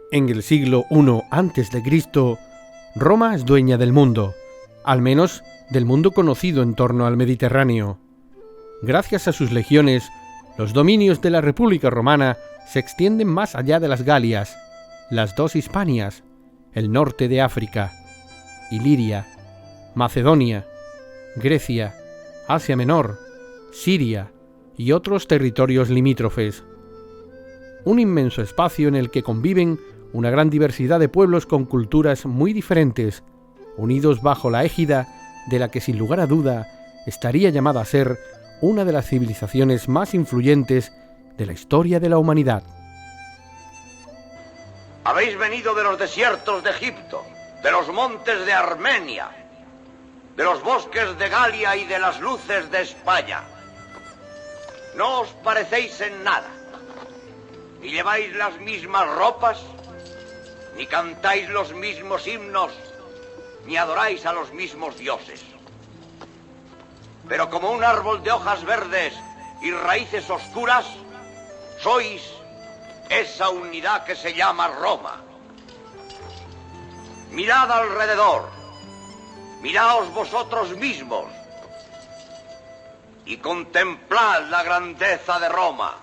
En el siglo I a.C., Roma es dueña del mundo, al menos del mundo conocido en torno al Mediterráneo. Gracias a sus legiones, los dominios de la República Romana se extienden más allá de las Galias, las dos Hispanias, el norte de África, Iliria, Macedonia, Grecia, Asia Menor, Siria y otros territorios limítrofes. Un inmenso espacio en el que conviven una gran diversidad de pueblos con culturas muy diferentes, unidos bajo la égida de la que sin lugar a duda estaría llamada a ser una de las civilizaciones más influyentes de la historia de la humanidad. Habéis venido de los desiertos de Egipto, de los montes de Armenia, de los bosques de Galia y de las luces de España. No os parecéis en nada, ni lleváis las mismas ropas, ni cantáis los mismos himnos, ni adoráis a los mismos dioses. Pero como un árbol de hojas verdes y raíces oscuras, sois esa unidad que se llama Roma. Mirad alrededor, miraos vosotros mismos y contemplad la grandeza de Roma.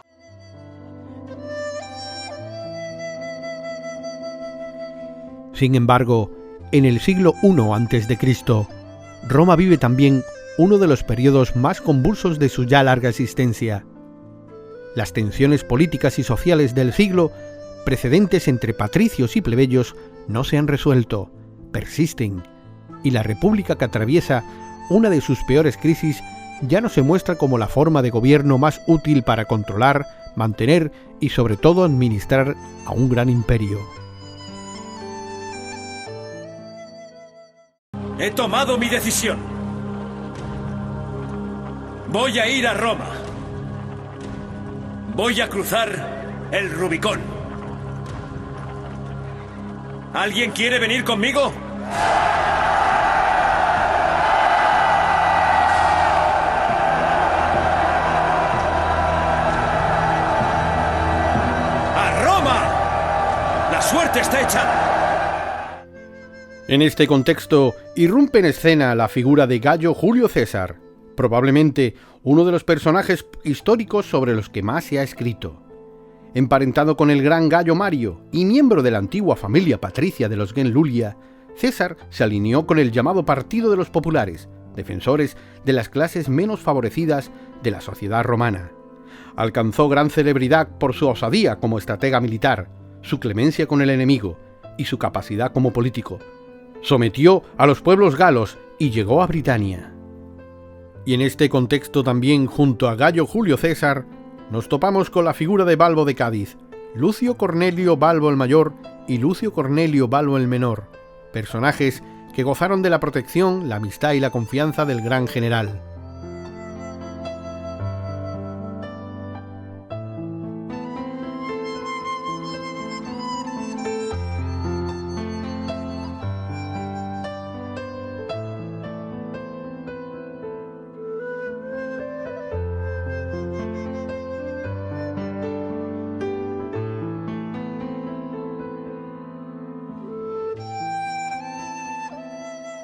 Sin embargo, en el siglo I a.C., Roma vive también uno de los periodos más convulsos de su ya larga existencia. Las tensiones políticas y sociales del siglo precedentes entre patricios y plebeyos no se han resuelto, persisten, y la república que atraviesa una de sus peores crisis ya no se muestra como la forma de gobierno más útil para controlar, mantener y sobre todo administrar a un gran imperio. He tomado mi decisión. Voy a ir a Roma. Voy a cruzar el Rubicón. ¿Alguien quiere venir conmigo? ¡A Roma! ¡La suerte está echada! En este contexto, irrumpe en escena la figura de Gayo Julio César, probablemente uno de los personajes históricos sobre los que más se ha escrito. Emparentado con el gran Gayo Mario y miembro de la antigua familia patricia de los Genlulia, César se alineó con el llamado Partido de los Populares, defensores de las clases menos favorecidas de la sociedad romana. Alcanzó gran celebridad por su osadía como estratega militar, su clemencia con el enemigo y su capacidad como político. Sometió a los pueblos galos y llegó a Britania. Y en este contexto también, junto a Gayo Julio César, nos topamos con la figura de Balbo de Cádiz, Lucio Cornelio Balbo el Mayor y Lucio Cornelio Balbo el Menor, personajes que gozaron de la protección, la amistad y la confianza del gran general.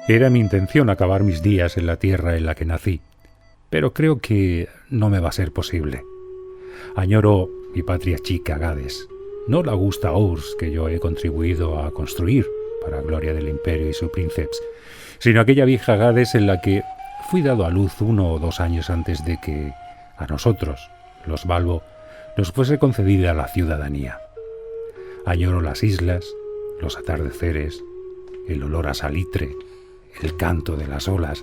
Era mi intención acabar mis días en la tierra en la que nací, pero creo que no me va a ser posible. Añoro mi patria chica, Gades, no la augusta Urs que yo he contribuido a construir para gloria del imperio y su príncipes, sino aquella vieja Gades en la que fui dado a luz 1 o 2 años antes de que a nosotros, los Balbo, nos fuese concedida la ciudadanía. Añoro las islas, los atardeceres, el olor a salitre, el canto de las olas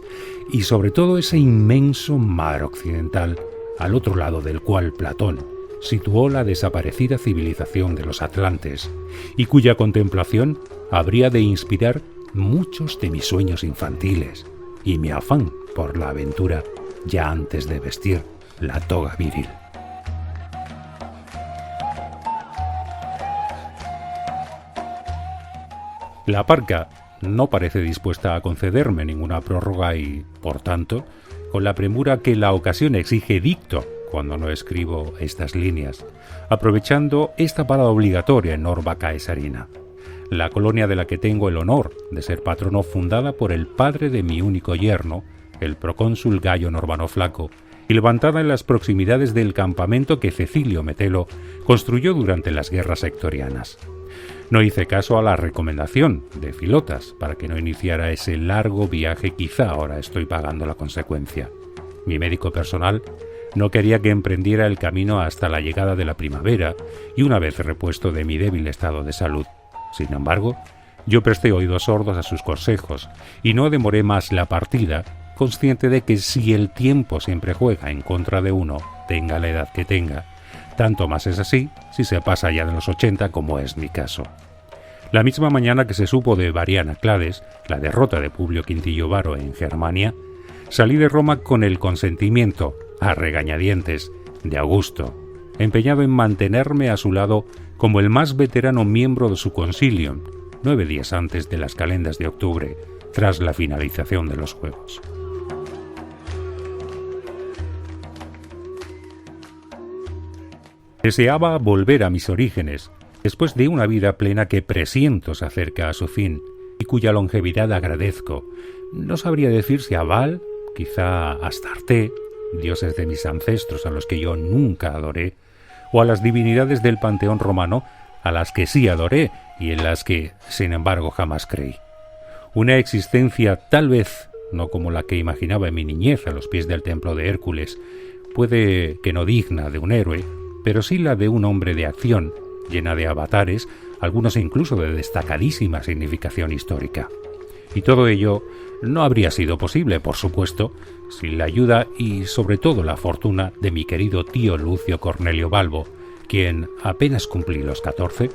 y sobre todo ese inmenso mar occidental al otro lado del cual Platón situó la desaparecida civilización de los atlantes y cuya contemplación habría de inspirar muchos de mis sueños infantiles y mi afán por la aventura ya antes de vestir la toga viril. La parca no parece dispuesta a concederme ninguna prórroga y, por tanto, con la premura que la ocasión exige, dicto cuando no escribo estas líneas, aprovechando esta parada obligatoria en Norba Caesarina, la colonia de la que tengo el honor de ser patrono, fundada por el padre de mi único yerno, el procónsul Gayo Norbano Flaco, y levantada en las proximidades del campamento que Cecilio Metelo construyó durante las guerras sectorianas. No hice caso a la recomendación de Filotas para que no iniciara ese largo viaje, quizá ahora estoy pagando la consecuencia. Mi médico personal no quería que emprendiera el camino hasta la llegada de la primavera y una vez repuesto de mi débil estado de salud. Sin embargo, yo presté oídos sordos a sus consejos y no demoré más la partida, consciente de que si el tiempo siempre juega en contra de uno, tenga la edad que tenga, tanto más es así si se pasa ya de los 80, como es mi caso. La misma mañana que se supo de Variana Clades, la derrota de Publio Quintillo Varo en Germania, salí de Roma con el consentimiento, a regañadientes, de Augusto, empeñado en mantenerme a su lado como el más veterano miembro de su concilium, 9 días antes de las calendas de octubre, tras la finalización de los Juegos. Deseaba volver a mis orígenes, después de una vida plena que presiento se acerca a su fin y cuya longevidad agradezco. No sabría decir si a Baal, quizá a Astarte, dioses de mis ancestros a los que yo nunca adoré, o a las divinidades del panteón romano, a las que sí adoré y en las que, sin embargo, jamás creí. Una existencia tal vez no como la que imaginaba en mi niñez a los pies del templo de Hércules, puede que no digna de un héroe, pero sí la de un hombre de acción, llena de avatares, algunos incluso de destacadísima significación histórica. Y todo ello no habría sido posible, por supuesto, sin la ayuda y sobre todo la fortuna de mi querido tío Lucio Cornelio Balbo, quien, apenas cumplí los 14,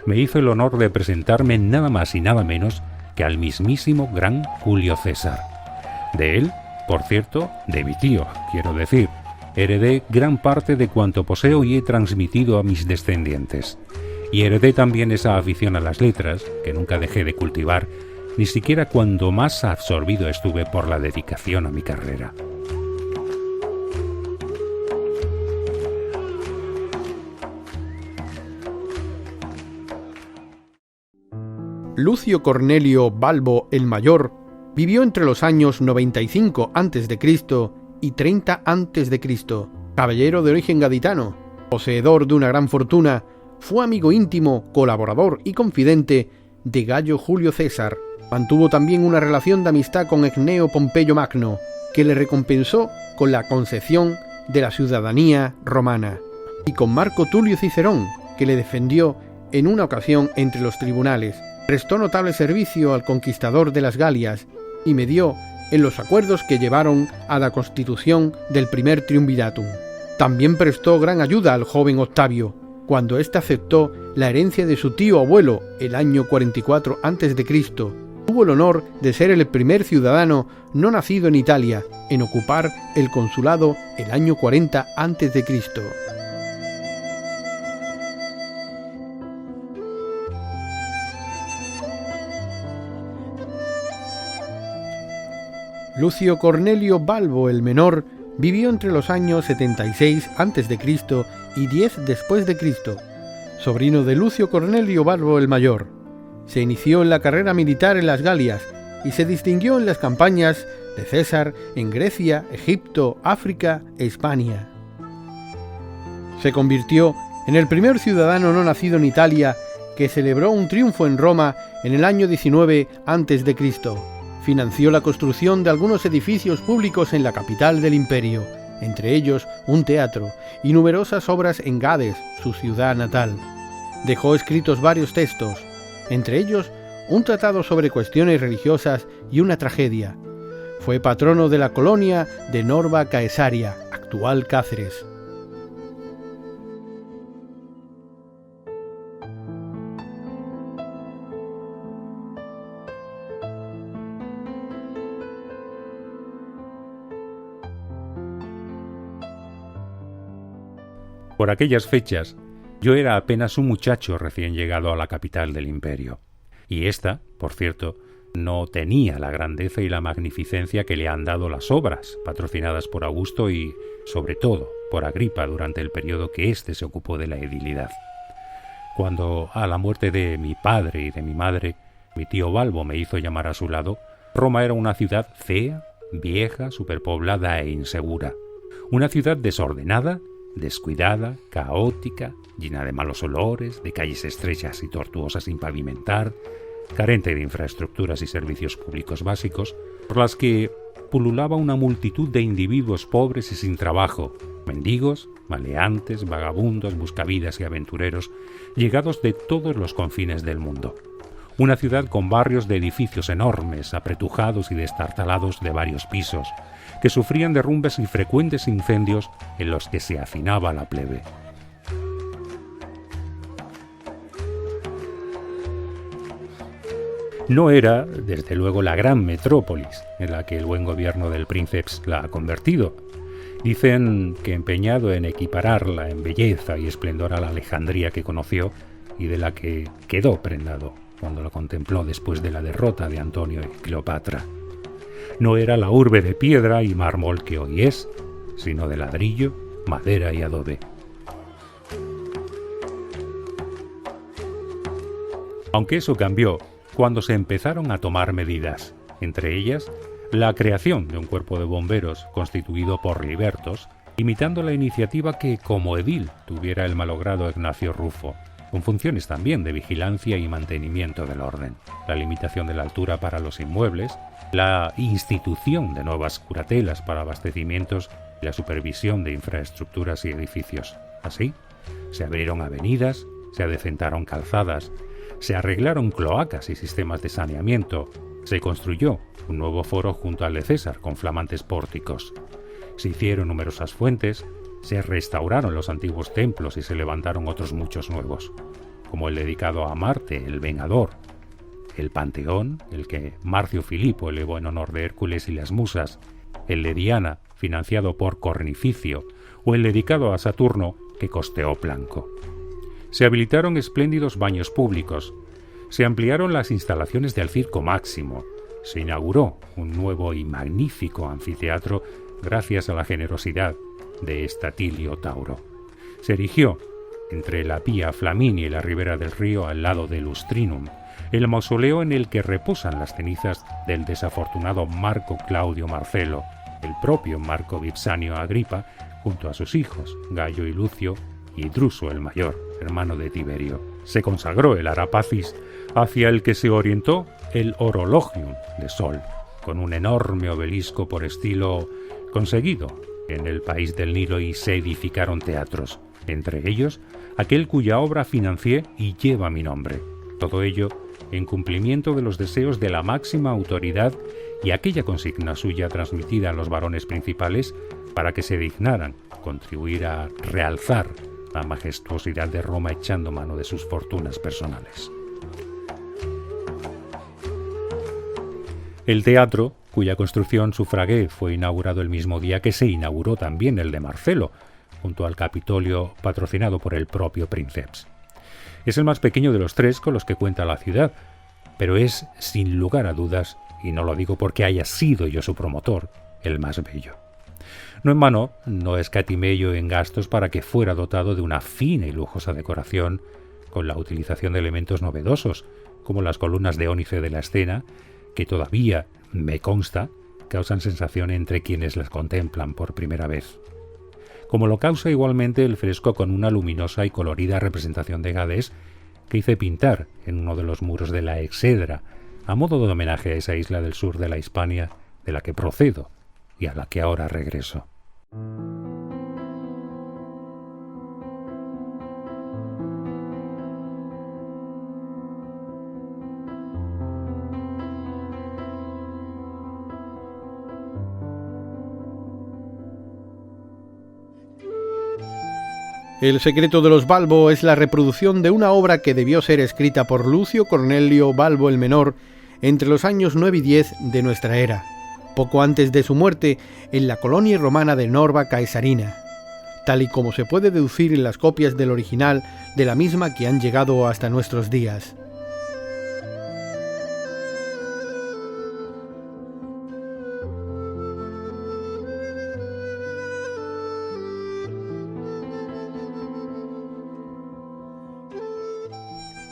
me hizo el honor de presentarme nada más y nada menos que al mismísimo gran Julio César. De él, por cierto, de mi tío, quiero decir, heredé gran parte de cuanto poseo y he transmitido a mis descendientes. Y heredé también esa afición a las letras, que nunca dejé de cultivar, ni siquiera cuando más absorbido estuve por la dedicación a mi carrera. Lucio Cornelio Balbo el Mayor vivió entre los años 95 a.C. y 30 a.C., caballero de origen gaditano, poseedor de una gran fortuna, fue amigo íntimo, colaborador y confidente de Gayo Julio César. Mantuvo también una relación de amistad con Gneo Pompeyo Magno, que le recompensó con la concesión de la ciudadanía romana, y con Marco Tulio Cicerón, que le defendió en una ocasión entre los tribunales. Prestó notable servicio al conquistador de las Galias y medió en los acuerdos que llevaron a la constitución del primer triunviratum. También prestó gran ayuda al joven Octavio, cuando éste aceptó la herencia de su tío abuelo el año 44 a.C., tuvo el honor de ser el primer ciudadano no nacido en Italia en ocupar el consulado el año 40 a.C. Lucio Cornelio Balbo el Menor vivió entre los años 76 a.C. y 10 después de Cristo, sobrino de Lucio Cornelio Balbo el Mayor. Se inició en la carrera militar en las Galias y se distinguió en las campañas de César en Grecia, Egipto, África e Hispania. Se convirtió en el primer ciudadano no nacido en Italia que celebró un triunfo en Roma en el año 19 a.C. Financió la construcción de algunos edificios públicos en la capital del imperio, entre ellos un teatro y numerosas obras en Gades, su ciudad natal. Dejó escritos varios textos, entre ellos un tratado sobre cuestiones religiosas y una tragedia. Fue patrono de la colonia de Norba Caesaria, actual Cáceres. Por aquellas fechas, yo era apenas un muchacho recién llegado a la capital del imperio. Y esta, por cierto, no tenía la grandeza y la magnificencia que le han dado las obras, patrocinadas por Augusto y, sobre todo, por Agripa durante el periodo que éste se ocupó de la edilidad. Cuando, a la muerte de mi padre y de mi madre, mi tío Balbo me hizo llamar a su lado, Roma era una ciudad fea, vieja, superpoblada e insegura. Una ciudad desordenada, descuidada, caótica, llena de malos olores, de calles estrechas y tortuosas sin pavimentar, carente de infraestructuras y servicios públicos básicos, por las que pululaba una multitud de individuos pobres y sin trabajo, mendigos, maleantes, vagabundos, buscavidas y aventureros, llegados de todos los confines del mundo. Una ciudad con barrios de edificios enormes, apretujados y destartalados de varios pisos, que sufrían derrumbes y frecuentes incendios en los que se hacinaba la plebe. No era, desde luego, la gran metrópolis en la que el buen gobierno del Princeps la ha convertido. Dicen que empeñado en equipararla en belleza y esplendor a la Alejandría que conoció y de la que quedó prendado cuando la contempló después de la derrota de Antonio y Cleopatra. No era la urbe de piedra y mármol que hoy es, sino de ladrillo, madera y adobe. Aunque eso cambió cuando se empezaron a tomar medidas, entre ellas la creación de un cuerpo de bomberos constituido por libertos, imitando la iniciativa que como edil tuviera el malogrado Ignacio Rufo, con funciones también de vigilancia y mantenimiento del orden, la limitación de la altura para los inmuebles, la institución de nuevas curatelas para abastecimientos y la supervisión de infraestructuras y edificios. Así, se abrieron avenidas, se adecentaron calzadas, se arreglaron cloacas y sistemas de saneamiento, se construyó un nuevo foro junto al de César con flamantes pórticos, se hicieron numerosas fuentes, se restauraron los antiguos templos y se levantaron otros muchos nuevos, como el dedicado a Marte, el Vengador, el Panteón, el que Marcio Filipo elevó en honor de Hércules y las musas, el de Diana, financiado por Cornificio, o el dedicado a Saturno, que costeó Planco. Se habilitaron espléndidos baños públicos, se ampliaron las instalaciones del Circo Máximo, se inauguró un nuevo y magnífico anfiteatro gracias a la generosidad de Estatilio Tauro. Se erigió, entre la Vía Flaminia y la ribera del río al lado del Lustrinum, el mausoleo en el que reposan las cenizas del desafortunado Marco Claudio Marcelo, el propio Marco Vipsanio Agripa, junto a sus hijos, Gayo y Lucio, y Druso el mayor, hermano de Tiberio. Se consagró el Arapacis, hacia el que se orientó el Orologium de Sol, con un enorme obelisco por estilo conseguido en el país del Nilo, y se edificaron teatros, entre ellos aquel cuya obra financié y lleva mi nombre. Todo ello en cumplimiento de los deseos de la máxima autoridad y aquella consigna suya transmitida a los varones principales para que se dignaran contribuir a realzar la majestuosidad de Roma echando mano de sus fortunas personales. El teatro, cuya construcción sufragué, fue inaugurado el mismo día que se inauguró también el de Marcelo, junto al Capitolio patrocinado por el propio Princeps. Es el más pequeño de los tres con los que cuenta la ciudad, pero es, sin lugar a dudas, y no lo digo porque haya sido yo su promotor, el más bello. No en vano, no escatimé yo en gastos para que fuera dotado de una fina y lujosa decoración, con la utilización de elementos novedosos, como las columnas de ónice de la escena, que todavía, me consta, causan sensación entre quienes las contemplan por primera vez. Como lo causa igualmente el fresco con una luminosa y colorida representación de Gades que hice pintar en uno de los muros de la Exedra, a modo de homenaje a esa isla del sur de la Hispania de la que procedo y a la que ahora regreso. El secreto de los Balbo es la reproducción de una obra que debió ser escrita por Lucio Cornelio Balbo el Menor entre los años 9 y 10 de nuestra era, poco antes de su muerte en la colonia romana de Norba Caesarina, tal y como se puede deducir en las copias del original de la misma que han llegado hasta nuestros días.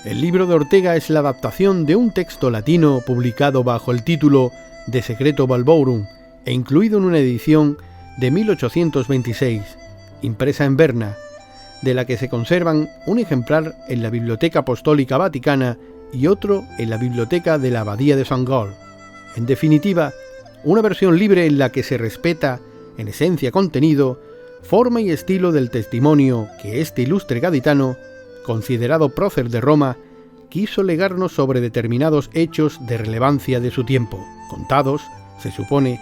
El libro de Ortega es la adaptación de un texto latino publicado bajo el título De Secreto Balborum e incluido en una edición de 1826, impresa en Berna, de la que se conservan un ejemplar en la Biblioteca Apostólica Vaticana y otro en la Biblioteca de la Abadía de St. Gall. En definitiva, una versión libre en la que se respeta, en esencia contenido, forma y estilo del testimonio que este ilustre gaditano, considerado prócer de Roma, quiso legarnos sobre determinados hechos de relevancia de su tiempo, contados, se supone,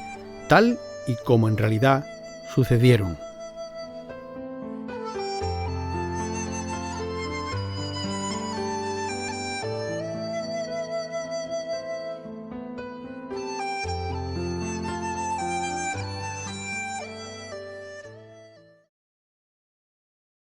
tal y como en realidad sucedieron.